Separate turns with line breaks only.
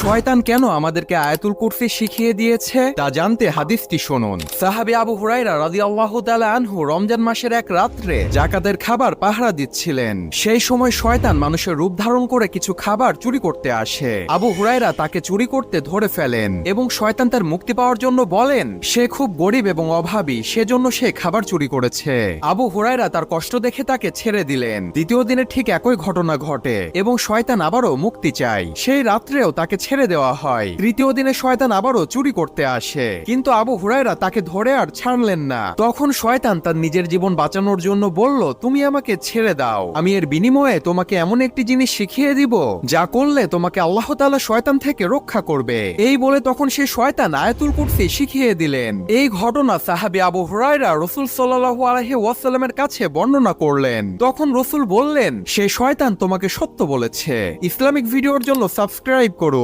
শয়তান কেন আমাদেরকে আয়াতুল কুরসি শিখিয়ে দিয়েছে তা জানতে হাদিসটি শুনুন। সাহাবী আবু হুরায়রা রাদিয়াল্লাহু তাআলা আনহু রমজান মাসের এক রাত্রে যাকাতের খাবার পাহারা দিচ্ছিলেন। সেই সময় শয়তান মানুষের রূপ ধারণ করে কিছু খাবার চুরি করতে আসে। আবু হুরায়রা তাকে চুরি করতে ধরে ফেলেন এবং শয়তান তার মুক্তি পাওয়ার জন্য বলেন সে খুব গরিব এবং অভাবী, সেজন্য সে খাবার চুরি করেছে। আবু হুরায়রা তার কষ্ট দেখে তাকে ছেড়ে দিলেন। দ্বিতীয় দিনে ঠিক একই ঘটনা ঘটে এবং শয়তান আবারও মুক্তি চায়। সেই রাত্রেও তাকে ছেড়ে দেওয়া হয়। তৃতীয় দিনে শয়তান আবারও চুরি করতে আসে, কিন্তু আবু হুরায়রা তাকে ধরে আর ছাড়লেন না। তখন শয়তান তার নিজের জীবন বাঁচানোর জন্য বলল, তুমি আমাকে ছেড়ে দাও, আমি এর বিনিময়ে তোমাকে এমন একটি জিনিস শিখিয়ে দিব যা করলে তোমাকে আল্লাহ তাআলা শয়তান থেকে রক্ষা করবে। এই বলে তখন সে শয়তান আয়াতুল কুরসি শিখিয়ে দিলেন। এই ঘটনা সাহাবী আবু হুরায়রা রাসূল সাল্লাল্লাহু আলাইহি ওয়াসাল্লামের কাছে বর্ণনা করলেন। তখন রাসূল বললেন, সে শয়তান তোমাকে সত্য বলেছে। ইসলামিক ভিডিওর জন্য সাবস্ক্রাইব করুন।